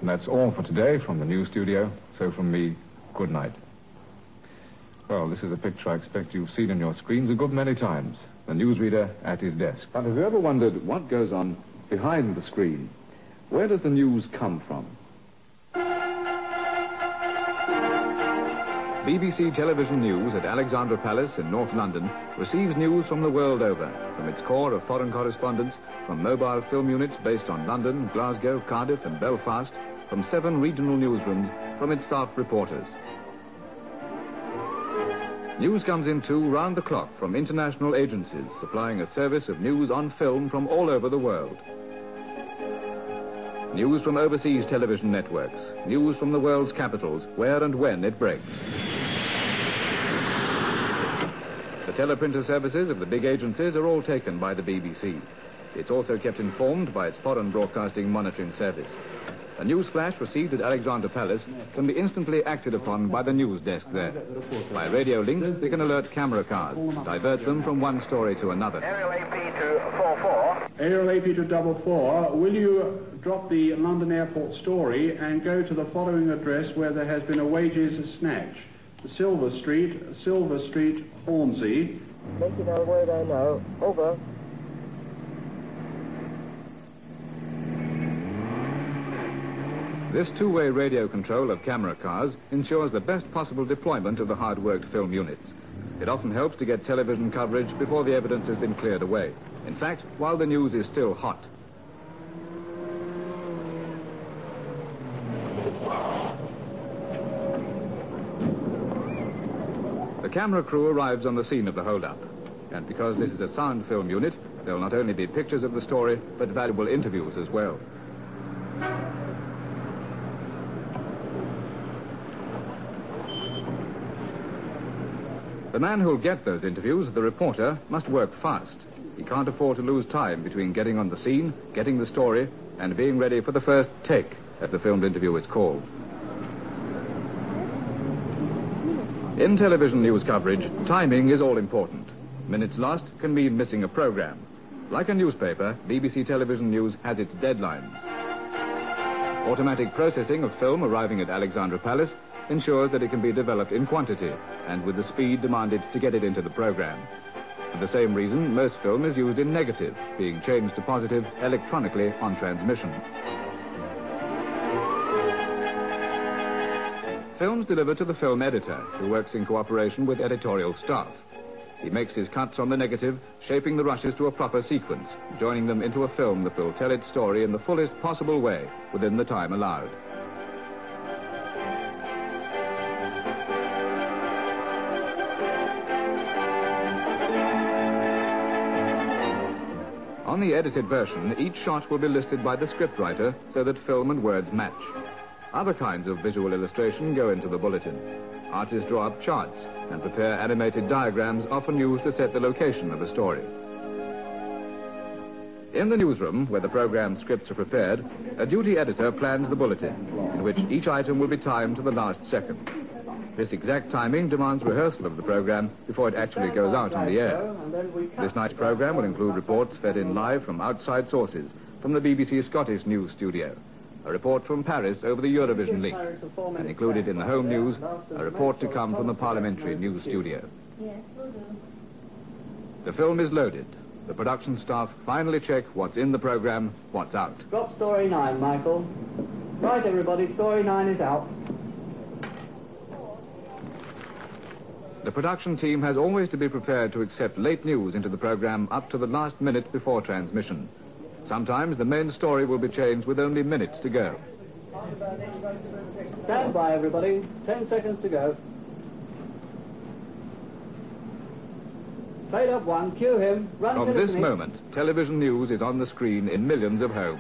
And that's all for today from the news studio. So from me, good night. Well, this is a picture I expect you've seen on your screens a good many times. The newsreader at his desk. But have you ever wondered what goes on behind the screen? Where does the news come from? BBC Television News at Alexandra Palace in North London receives news from the world over, from its core of foreign correspondents, from mobile film units based on London, Glasgow, Cardiff and Belfast, from 7 regional newsrooms, from its staff reporters. News comes in too round the clock from international agencies supplying a service of news on film from all over the world. News from overseas television networks, news from the world's capitals, where and when it breaks. The teleprinter services of the big agencies are all taken by the BBC. It's also kept informed by its foreign broadcasting monitoring service. A news flash received at Alexandra Palace can be instantly acted upon by the news desk there. By radio links, they can alert camera cars, divert them from one story to another. Aerial AP to 44. Aerial AP to 44, will you drop the London Airport story and go to the following address where there has been a wages snatch? Silver Street, Hornsey. Make it our word I know. Over. This two-way radio control of camera cars ensures the best possible deployment of the hard-worked film units. It often helps to get television coverage before the evidence has been cleared away. In fact, while the news is still hot. The camera crew arrives on the scene of the hold-up. And because this is a sound film unit, there will not only be pictures of the story, but valuable interviews as well. The man who'll get those interviews, the reporter, must work fast. He can't afford to lose time between getting on the scene, getting the story, and being ready for the first take, as the filmed interview is called. In television news coverage, timing is all important. Minutes lost can mean missing a program. Like a newspaper, BBC Television News has its deadlines. Automatic processing of film arriving at Alexandra Palace ensures that it can be developed in quantity and with the speed demanded to get it into the program. For the same reason, most film is used in negative, being changed to positive electronically on transmission. Films delivered to the film editor, who works in cooperation with editorial staff. He makes his cuts on the negative, shaping the rushes to a proper sequence, joining them into a film that will tell its story in the fullest possible way within the time allowed. On the edited version, each shot will be listed by the scriptwriter so that film and words match. Other kinds of visual illustration go into the bulletin. Artists draw up charts and prepare animated diagrams often used to set the location of a story. In the newsroom, where the program scripts are prepared, a duty editor plans the bulletin, in which each item will be timed to the last second. This exact timing demands rehearsal of the program before it actually goes out on the air. This night's program will include reports fed in live from outside sources, from the BBC Scottish News Studio, a report from Paris over the Eurovision link, and included in the home news, a report to come from the Parliamentary News Studio. The film is loaded. The production staff finally check what's in the program, what's out. Drop story 9, Michael. Right, everybody, story 9 is out. The production team has always to be prepared to accept late news into the program up to the last minute before transmission. Sometimes the main story will be changed with only minutes to go. Stand by, everybody. 10 seconds to go. Fade up 1, cue him. Run From to the this finish. moment, television news is on the screen in millions of homes.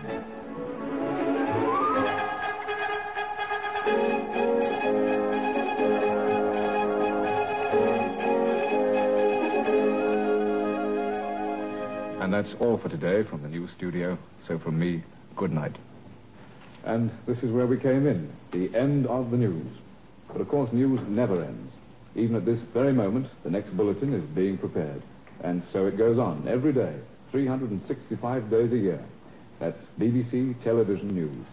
And that's all for today from the news studio. So from me, good night. And this is where we came in, the end of the news. But of course, news never ends. Even at this very moment, the next bulletin is being prepared. And so it goes on every day, 365 days a year. That's BBC Television News.